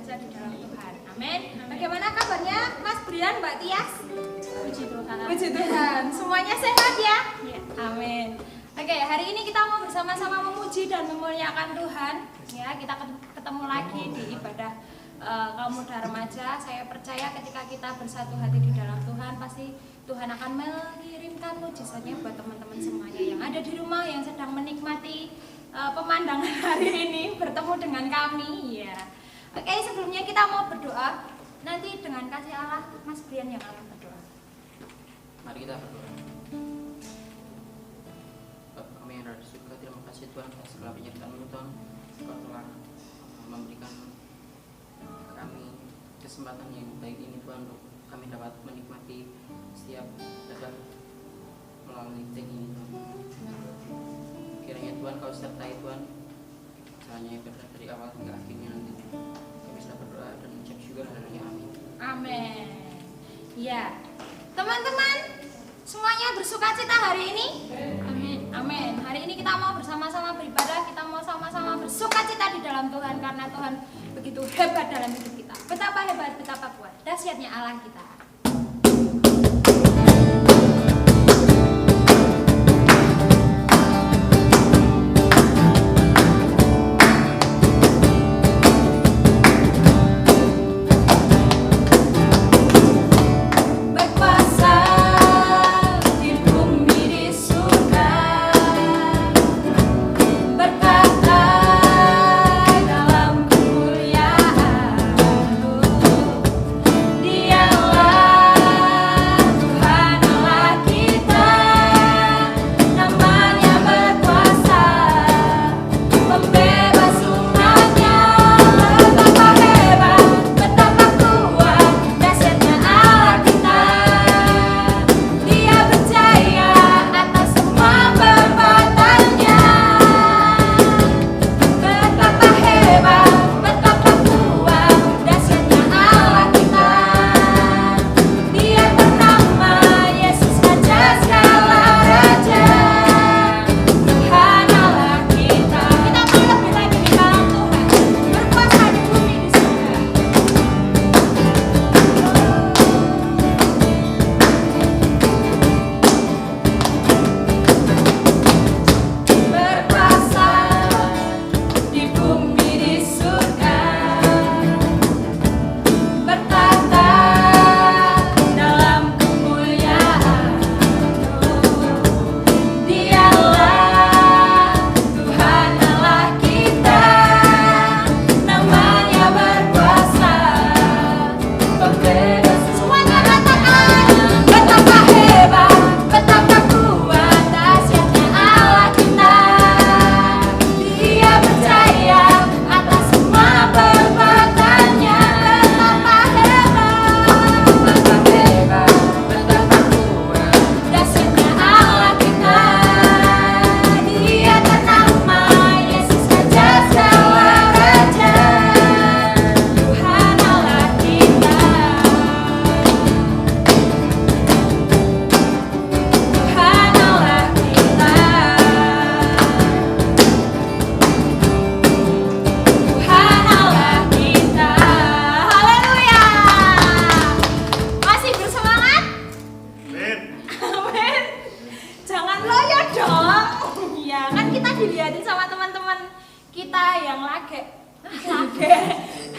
saja di dalam Tuhan. Amin. Bagaimana kabarnya Mas Brian, Mbak Tias? Puji Tuhan. Puji Tuhan. Semuanya sehat ya? Ya. Amin. Oke, hari ini kita mau bersama-sama memuji dan memuliakan Tuhan. Ya, kita ketemu lagi di ibadah kaum muda remaja. Saya percaya ketika kita bersatu hati di dalam Tuhan, pasti Tuhan akan mengirimkan mujizatnya buat teman-teman semuanya yang ada di rumah, yang sedang menikmati pemandangan hari ini bertemu dengan kami. Ya. Oke, sebelumnya kita mau berdoa. Nanti dengan kasih Allah, Mas Brian yang akan berdoa. Mari kita berdoa. Bapak kami yang ada di surga, terima kasih Tuhan atas segala penyertaan-Mu Tuhan. Engkau telah memberikan kami kesempatan yang baik ini Tuhan, untuk kami dapat menikmati setiap dapat melalui take ini Tuhan. Kiranya Tuhan Kau sertai Tuhan caranya ibadah dari awal hingga akhirnya nanti. Kami sudah berdoa dan mengucap syukur haleluya, amin. Amin. Ya, teman-teman semuanya bersukacita hari ini? Amin. Amin. Hari ini kita mau bersama-sama beribadah, kita mau sama-sama bersukacita di dalam Tuhan karena Tuhan begitu hebat dalam hidup kita. Betapa hebat, betapa kuat, dahsyatnya Allah kita.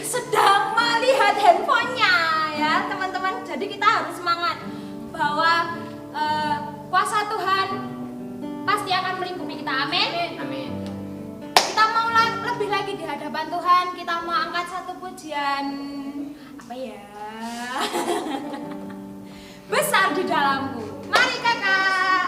Sedang melihat handphonenya ya teman-teman. Jadi kita harus semangat bahwa kuasa Tuhan pasti akan melingkupi kita. Amin. Amin. Kita mau lebih lagi di hadapan Tuhan. Kita mau angkat satu pujian apa ya? Besar di dalamku. Mari kakak.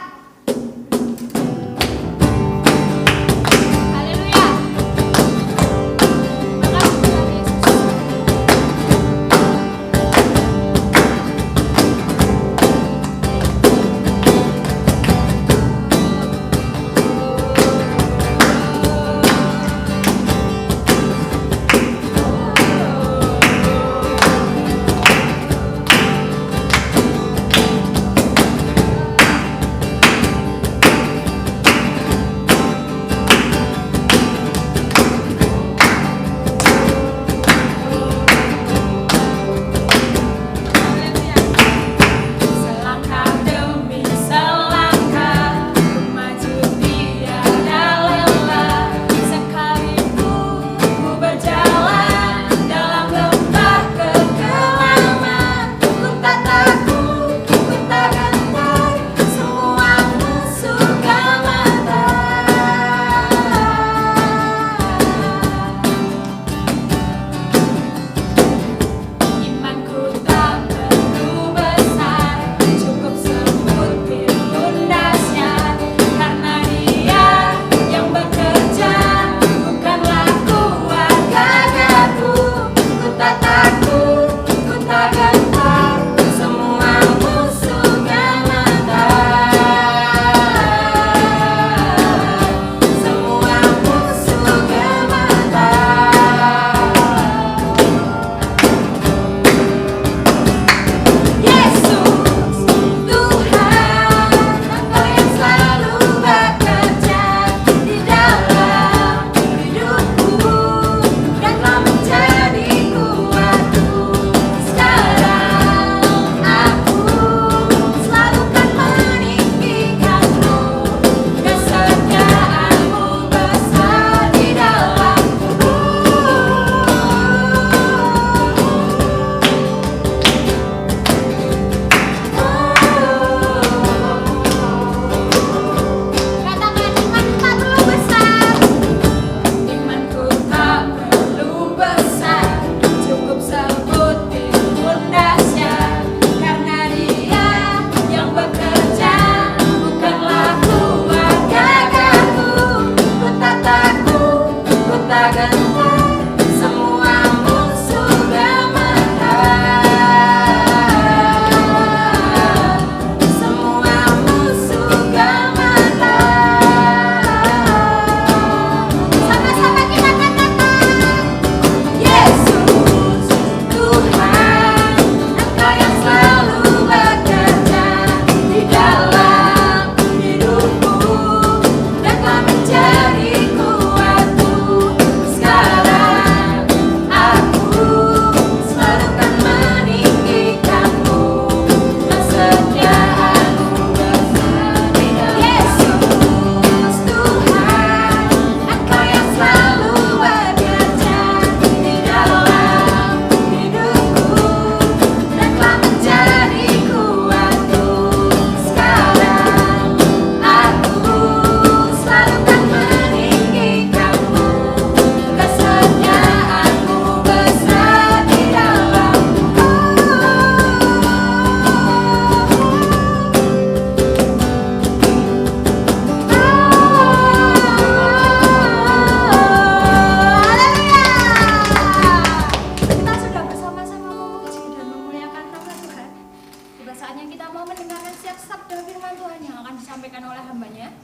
disampaikan oleh hambanya.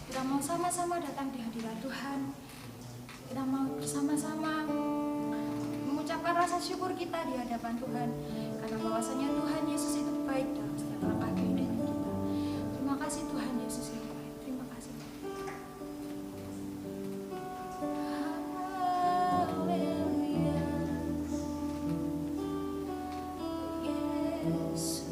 Kita mau sama-sama datang di hadirat Tuhan. Kita mau bersama-sama mengucapkan rasa syukur kita di hadapan Tuhan, karena bahwasanya Tuhan Yesus itu baik dalam setiap langkah kehidupan kita. Terima kasih Tuhan Yesus yang baik. Terima kasih. Haleluya. Yesus.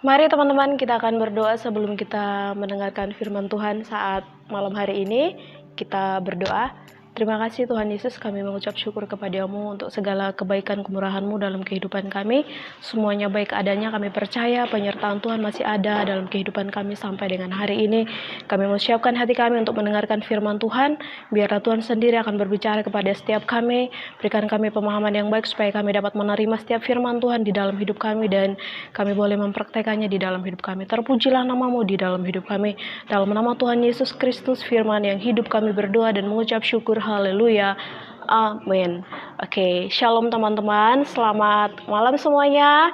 Mari teman-teman, kita akan berdoa sebelum kita mendengarkan firman Tuhan saat malam hari ini. Kita berdoa. Terima kasih Tuhan Yesus, kami mengucap syukur kepada-Mu untuk segala kebaikan kemurahan-Mu dalam kehidupan kami. Semuanya baik adanya, kami percaya penyertaan Tuhan masih ada dalam kehidupan kami sampai dengan hari ini. Kami mau siapkan hati kami untuk mendengarkan firman Tuhan. Biarlah Tuhan sendiri akan berbicara kepada setiap kami. Berikan kami pemahaman yang baik supaya kami dapat menerima setiap firman Tuhan di dalam hidup kami dan kami boleh mempraktekannya di dalam hidup kami. Terpujilah nama-Mu di dalam hidup kami. Dalam nama Tuhan Yesus Kristus, firman yang hidup, kami berdoa dan mengucap syukur. Haleluya. Amin. Oke, shalom teman-teman. Selamat malam semuanya.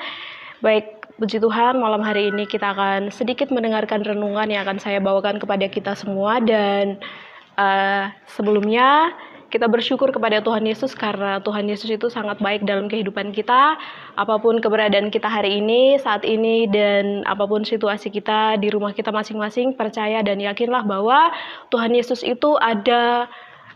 Baik, puji Tuhan, malam hari ini kita akan sedikit mendengarkan renungan yang akan saya bawakan kepada kita semua. Dan sebelumnya kita bersyukur kepada Tuhan Yesus karena Tuhan Yesus itu sangat baik dalam kehidupan kita. Apapun keberadaan kita hari ini, saat ini, dan apapun situasi kita di rumah kita masing-masing, percaya dan yakinlah bahwa Tuhan Yesus itu ada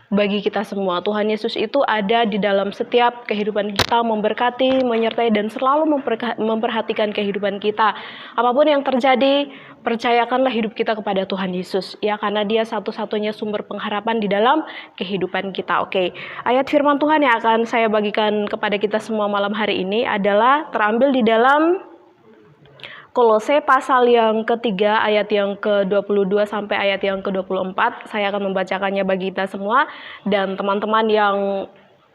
bagi kita semua. Tuhan Yesus itu ada di dalam setiap kehidupan kita, memberkati, menyertai, dan selalu memperhatikan kehidupan kita. Apapun yang terjadi, percayakanlah hidup kita kepada Tuhan Yesus, ya, karena Dia satu-satunya sumber pengharapan di dalam kehidupan kita. Oke, ayat firman Tuhan yang akan saya bagikan kepada kita semua malam hari ini adalah terambil di dalam Kolose pasal yang ketiga ayat yang ke-22 sampai ayat yang ke-24. Saya akan membacakannya bagi kita semua, dan teman-teman yang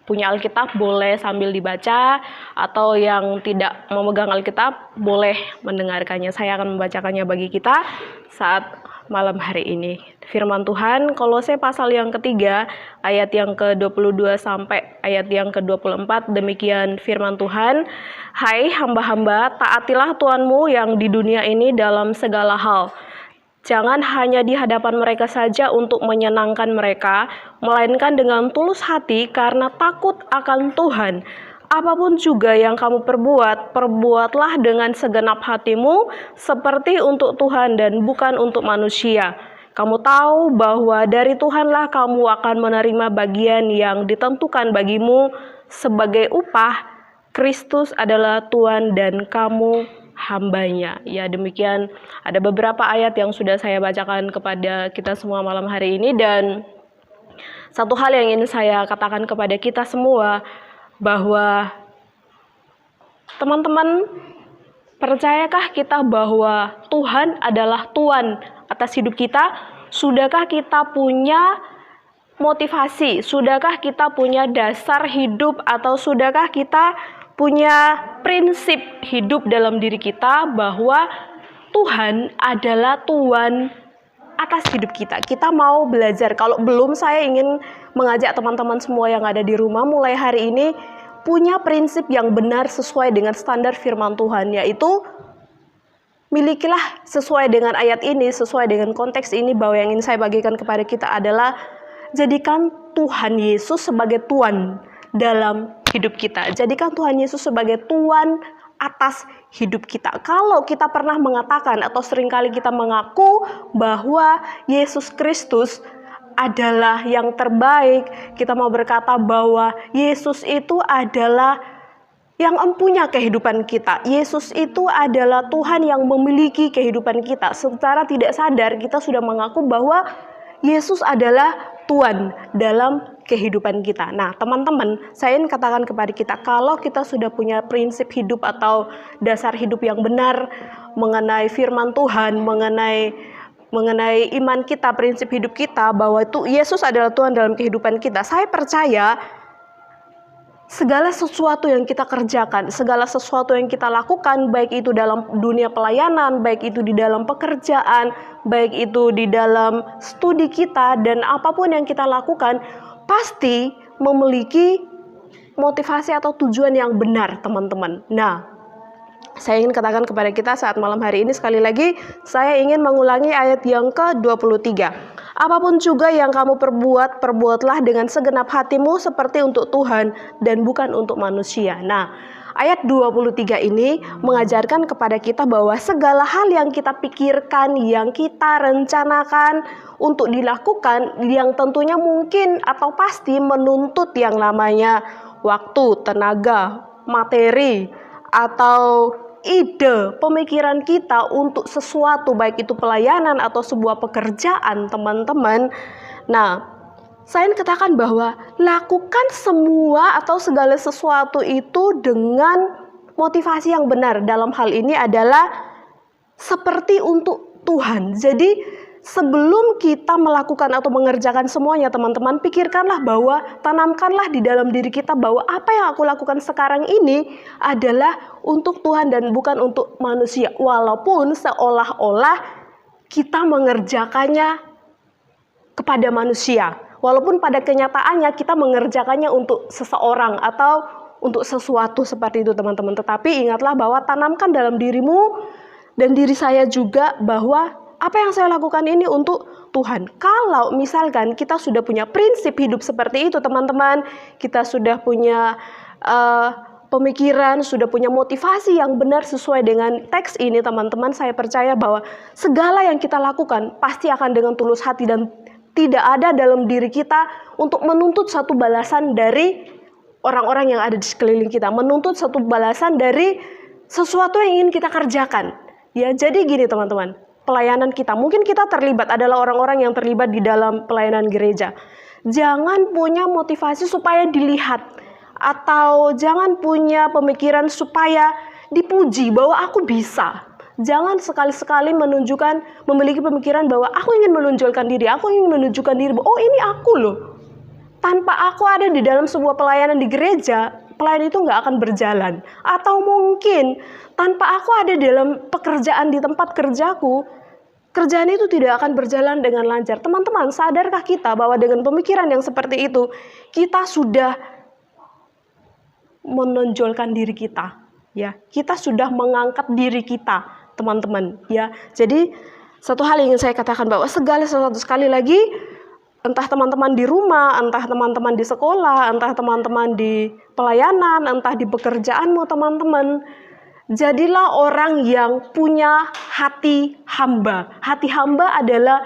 punya Alkitab boleh sambil dibaca, atau yang tidak memegang Alkitab boleh mendengarkannya. Saya akan membacakannya bagi kita saat malam hari ini. Firman Tuhan, Kolose pasal yang ketiga ayat yang ke-22 sampai ayat yang ke-24. Demikian firman Tuhan. Hai hamba-hamba, taatilah Tuhanmu yang di dunia ini dalam segala hal. Jangan hanya di hadapan mereka saja untuk menyenangkan mereka, melainkan dengan tulus hati karena takut akan Tuhan. Apapun juga yang kamu perbuat, perbuatlah dengan segenap hatimu seperti untuk Tuhan dan bukan untuk manusia. Kamu tahu bahwa dari Tuhanlah kamu akan menerima bagian yang ditentukan bagimu sebagai upah. Kristus adalah Tuhan dan kamu hambanya. Ya, demikian ada beberapa ayat yang sudah saya bacakan kepada kita semua malam hari ini, dan satu hal yang ingin saya katakan kepada kita semua, bahwa Teman-teman, percayakah kita bahwa Tuhan adalah Tuhan atas hidup kita? Sudahkah kita punya motivasi? Sudahkah kita punya dasar hidup? Atau sudahkah kita punya prinsip hidup dalam diri kita bahwa Tuhan adalah Tuhan atas hidup kita? Kita mau belajar. Kalau belum, saya ingin mengajak teman-teman semua yang ada di rumah mulai hari ini punya prinsip yang benar sesuai dengan standar firman Tuhan, yaitu milikilah sesuai dengan ayat ini, sesuai dengan konteks ini, bahwa yang ingin saya bagikan kepada kita adalah jadikan Tuhan Yesus sebagai Tuhan dalam hidup kita. Jadikan Tuhan Yesus sebagai Tuhan atas hidup kita. Kalau kita pernah mengatakan atau seringkali kita mengaku bahwa Yesus Kristus adalah yang terbaik, kita mau berkata bahwa Yesus itu adalah yang empunya kehidupan kita. Yesus itu adalah Tuhan yang memiliki kehidupan kita. Secara tidak sadar kita sudah mengaku bahwa Yesus adalah Tuhan dalam kehidupan kita. Nah, teman-teman, saya ingin katakan kepada kita, kalau kita sudah punya prinsip hidup atau dasar hidup yang benar mengenai firman Tuhan, mengenai iman kita, prinsip hidup kita, bahwa itu Yesus adalah Tuhan dalam kehidupan kita, saya percaya segala sesuatu yang kita kerjakan, segala sesuatu yang kita lakukan, baik itu dalam dunia pelayanan, baik itu di dalam pekerjaan, baik itu di dalam studi kita, dan apapun yang kita lakukan, pasti memiliki motivasi atau tujuan yang benar, teman-teman. Nah, saya ingin katakan kepada kita saat malam hari ini, sekali lagi saya ingin mengulangi ayat yang ke-23. Apapun juga yang kamu perbuat, perbuatlah dengan segenap hatimu seperti untuk Tuhan dan bukan untuk manusia. Nah, ayat 23 ini mengajarkan kepada kita bahwa segala hal yang kita pikirkan, yang kita rencanakan untuk dilakukan, yang tentunya mungkin atau pasti menuntut yang namanya waktu, tenaga, materi, atau ide, pemikiran kita untuk sesuatu, baik itu pelayanan atau sebuah pekerjaan, teman-teman. Nah, saya ingin katakan bahwa lakukan semua atau segala sesuatu itu dengan motivasi yang benar. Dalam hal ini adalah seperti untuk Tuhan. Jadi sebelum kita melakukan atau mengerjakan semuanya, teman-teman, pikirkanlah bahwa, tanamkanlah di dalam diri kita bahwa apa yang aku lakukan sekarang ini adalah untuk Tuhan dan bukan untuk manusia. Walaupun seolah-olah kita mengerjakannya kepada manusia. Walaupun pada kenyataannya kita mengerjakannya untuk seseorang atau untuk sesuatu seperti itu, teman-teman. Tetapi ingatlah bahwa tanamkan dalam dirimu dan diri saya juga bahwa apa yang saya lakukan ini untuk Tuhan. Kalau misalkan kita sudah punya prinsip hidup seperti itu, teman-teman, kita sudah punya pemikiran, sudah punya motivasi yang benar sesuai dengan teks ini, teman-teman, saya percaya bahwa segala yang kita lakukan pasti akan dengan tulus hati dan tidak ada dalam diri kita untuk menuntut satu balasan dari orang-orang yang ada di sekeliling kita, menuntut satu balasan dari sesuatu yang ingin kita kerjakan. Ya, jadi gini, teman-teman. Pelayanan kita, mungkin kita terlibat, adalah orang-orang yang terlibat di dalam pelayanan gereja. Jangan punya motivasi supaya dilihat, atau jangan punya pemikiran supaya dipuji bahwa aku bisa. Jangan sekali-sekali memiliki pemikiran bahwa aku ingin menonjolkan diri, aku ingin menunjukkan diri bahwa oh ini aku loh. Tanpa aku ada di dalam sebuah pelayanan di gereja, pelayanan itu nggak akan berjalan. Atau mungkin tanpa aku ada dalam pekerjaan di tempat kerjaku, kerjaan itu tidak akan berjalan dengan lancar. Teman-teman, sadarkah kita bahwa dengan pemikiran yang seperti itu, kita sudah menonjolkan diri kita, ya. Kita sudah mengangkat diri kita, teman-teman, ya. Jadi satu hal yang ingin saya katakan bahwa segala sesuatu, sekali lagi, entah teman-teman di rumah, entah teman-teman di sekolah, entah teman-teman di pelayanan, entah di pekerjaanmu, teman-teman, jadilah orang yang punya hati hamba. Hati hamba adalah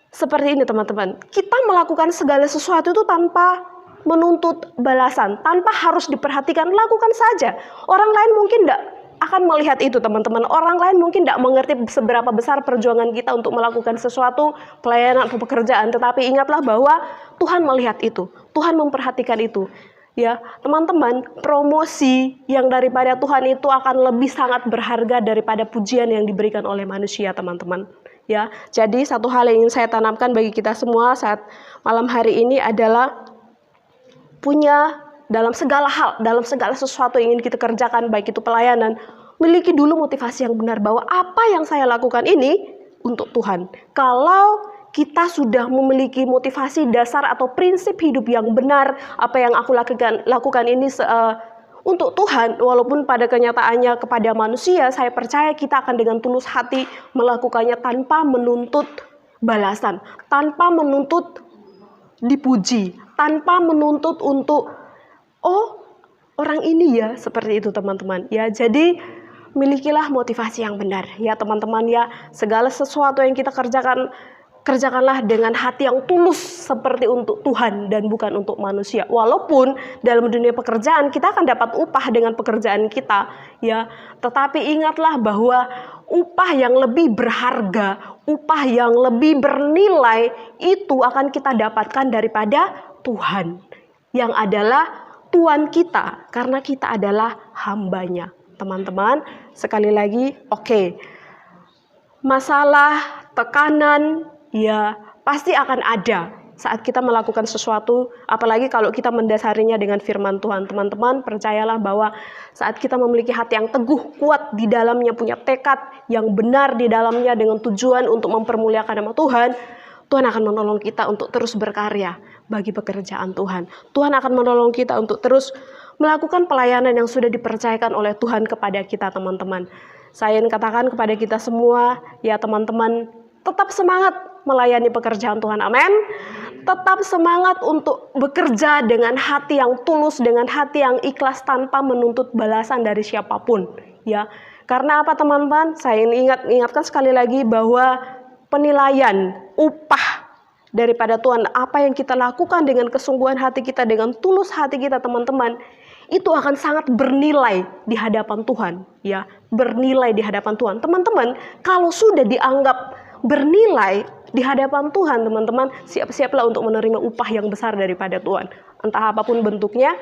seperti ini, teman-teman. Kita melakukan segala sesuatu itu tanpa menuntut balasan, tanpa harus diperhatikan, lakukan saja. Orang lain mungkin tidak akan melihat itu, teman-teman. Orang lain mungkin tidak mengerti seberapa besar perjuangan kita untuk melakukan sesuatu, pelayanan atau pekerjaan. Tetapi ingatlah bahwa Tuhan melihat itu, Tuhan memperhatikan itu. Ya, teman-teman, promosi yang daripada Tuhan itu akan lebih sangat berharga daripada pujian yang diberikan oleh manusia, teman-teman. Ya, jadi satu hal yang ingin saya tanamkan bagi kita semua saat malam hari ini adalah punya dalam segala hal, dalam segala sesuatu yang ingin kita kerjakan, baik itu pelayanan, miliki dulu motivasi yang benar bahwa apa yang saya lakukan ini untuk Tuhan. Kalau kita sudah memiliki motivasi dasar atau prinsip hidup yang benar, apa yang aku lakukan ini untuk Tuhan, walaupun pada kenyataannya kepada manusia, saya percaya kita akan dengan tulus hati melakukannya tanpa menuntut balasan, tanpa menuntut dipuji, tanpa menuntut untuk orang ini ya, seperti itu teman-teman. Ya, jadi milikilah motivasi yang benar ya teman-teman ya. Segala sesuatu yang kita kerjakanlah dengan hati yang tulus seperti untuk Tuhan dan bukan untuk manusia. Walaupun dalam dunia pekerjaan kita akan dapat upah dengan pekerjaan kita ya, tetapi ingatlah bahwa upah yang lebih berharga, upah yang lebih bernilai itu akan kita dapatkan daripada Tuhan, yang adalah Tuhan kita, karena kita adalah hambanya. Teman-teman, sekali lagi, masalah, tekanan, ya pasti akan ada saat kita melakukan sesuatu, apalagi kalau kita mendasarinya dengan firman Tuhan. Teman-teman, percayalah bahwa saat kita memiliki hati yang teguh, kuat di dalamnya, punya tekad yang benar di dalamnya dengan tujuan untuk mempermuliakan nama Tuhan, Tuhan akan menolong kita untuk terus berkarya bagi pekerjaan Tuhan. Tuhan akan menolong kita untuk terus melakukan pelayanan yang sudah dipercayakan oleh Tuhan kepada kita, teman-teman. Saya ingin katakan kepada kita semua, ya teman-teman, tetap semangat melayani pekerjaan Tuhan, amin. Tetap semangat untuk bekerja dengan hati yang tulus, dengan hati yang ikhlas tanpa menuntut balasan dari siapapun, ya. Karena apa teman-teman? Saya ingatkan sekali lagi bahwa penilaian upah daripada Tuhan, apa yang kita lakukan dengan kesungguhan hati kita, dengan tulus hati kita teman-teman, itu akan sangat bernilai di hadapan Tuhan, ya, bernilai di hadapan Tuhan. Teman-teman, kalau sudah dianggap bernilai di hadapan Tuhan, teman-teman, siap-siaplah untuk menerima upah yang besar daripada Tuhan. Entah apapun bentuknya,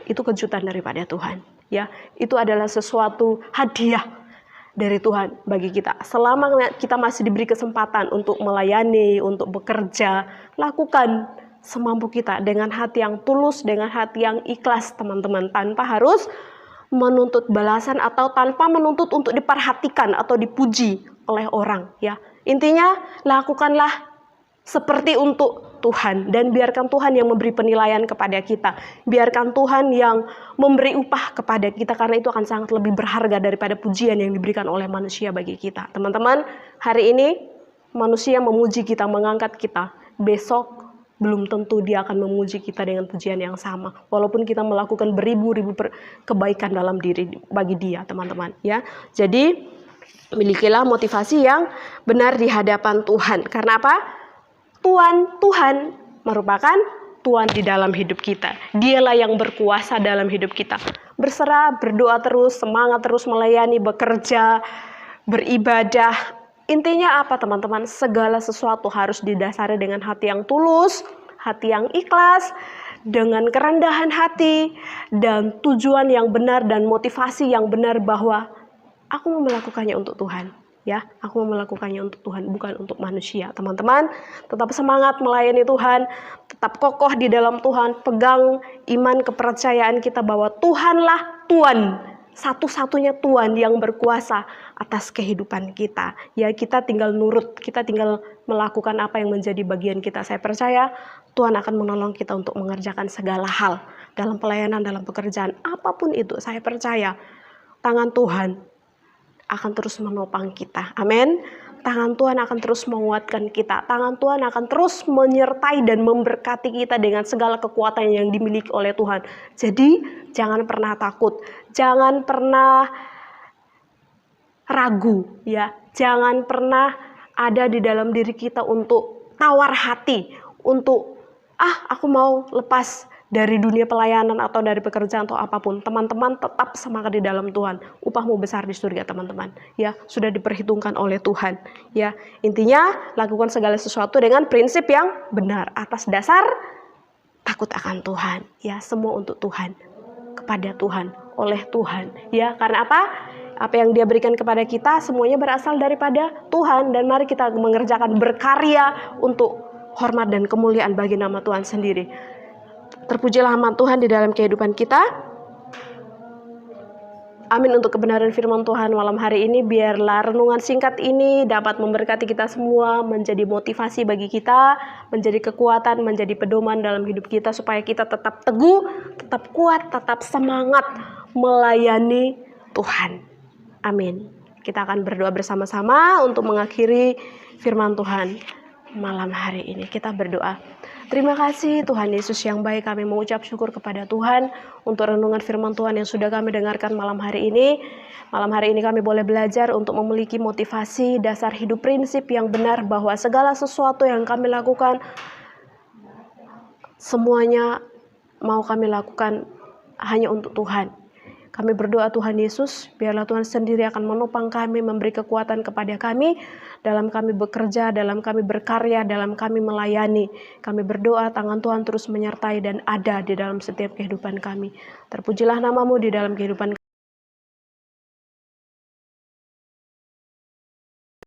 itu kejutan daripada Tuhan, ya. Itu adalah sesuatu hadiah dari Tuhan bagi kita. Selama kita masih diberi kesempatan untuk melayani, untuk bekerja, lakukan semampu kita dengan hati yang tulus, dengan hati yang ikhlas, teman-teman, tanpa harus menuntut balasan atau tanpa menuntut untuk diperhatikan atau dipuji oleh orang, ya. Intinya, lakukanlah seperti untuk Tuhan dan biarkan Tuhan yang memberi penilaian kepada kita. Biarkan Tuhan yang memberi upah kepada kita, karena itu akan sangat lebih berharga daripada pujian yang diberikan oleh manusia bagi kita. Teman-teman, hari ini manusia memuji kita, mengangkat kita. Besok belum tentu dia akan memuji kita dengan pujian yang sama. Walaupun kita melakukan beribu-ribu kebaikan dalam diri bagi dia, teman-teman, ya. Jadi milikilah motivasi yang benar di hadapan Tuhan. Karena apa? Tuhan merupakan Tuhan di dalam hidup kita. Dialah yang berkuasa dalam hidup kita. Berserah, berdoa terus, semangat terus melayani, bekerja, beribadah. Intinya apa teman-teman? Segala sesuatu harus didasari dengan hati yang tulus, hati yang ikhlas, dengan kerendahan hati, dan tujuan yang benar dan motivasi yang benar bahwa aku mau melakukannya untuk Tuhan, ya. Aku mau melakukannya untuk Tuhan, bukan untuk manusia. Teman-teman, tetap semangat melayani Tuhan, tetap kokoh di dalam Tuhan, pegang iman kepercayaan kita bahwa Tuhanlah Tuhan, satu-satunya Tuhan yang berkuasa atas kehidupan kita. Ya, kita tinggal nurut, kita tinggal melakukan apa yang menjadi bagian kita. Saya percaya Tuhan akan menolong kita untuk mengerjakan segala hal dalam pelayanan, dalam pekerjaan, apapun itu. Saya percaya tangan Tuhan akan terus menopang kita. Amin. Tangan Tuhan akan terus menguatkan kita. Tangan Tuhan akan terus menyertai dan memberkati kita dengan segala kekuatan yang dimiliki oleh Tuhan. Jadi, jangan pernah takut. Jangan pernah ragu, ya. Jangan pernah ada di dalam diri kita untuk tawar hati, untuk aku mau lepas dari dunia pelayanan atau dari pekerjaan atau apapun. Teman-teman tetap semangat di dalam Tuhan. Upahmu besar di surga, teman-teman. Ya, sudah diperhitungkan oleh Tuhan. Ya, intinya lakukan segala sesuatu dengan prinsip yang benar atas dasar takut takut akan Tuhan. Ya, semua untuk Tuhan, kepada Tuhan, oleh Tuhan. Ya, karena apa? Apa yang Dia berikan kepada kita semuanya berasal daripada Tuhan, dan mari kita mengerjakan berkarya untuk hormat dan kemuliaan bagi nama Tuhan sendiri. Terpujilah nama Tuhan di dalam kehidupan kita. Amin untuk kebenaran firman Tuhan malam hari ini. Biarlah renungan singkat ini dapat memberkati kita semua, menjadi motivasi bagi kita, menjadi kekuatan, menjadi pedoman dalam hidup kita, supaya kita tetap teguh, tetap kuat, tetap semangat melayani Tuhan. Amin. Kita akan berdoa bersama-sama untuk mengakhiri firman Tuhan malam hari ini. Kita berdoa. Terima kasih Tuhan Yesus yang baik, kami mengucap syukur kepada Tuhan untuk renungan firman Tuhan yang sudah kami dengarkan malam hari ini. Malam hari ini kami boleh belajar untuk memiliki motivasi, dasar hidup, prinsip yang benar, bahwa segala sesuatu yang kami lakukan, semuanya mau kami lakukan hanya untuk Tuhan. Kami berdoa Tuhan Yesus, biarlah Tuhan sendiri akan menopang kami, memberi kekuatan kepada kami, dalam kami bekerja, dalam kami berkarya, dalam kami melayani. Kami berdoa tangan Tuhan terus menyertai dan ada di dalam setiap kehidupan kami. Terpujilah nama-Mu di dalam kehidupan kami.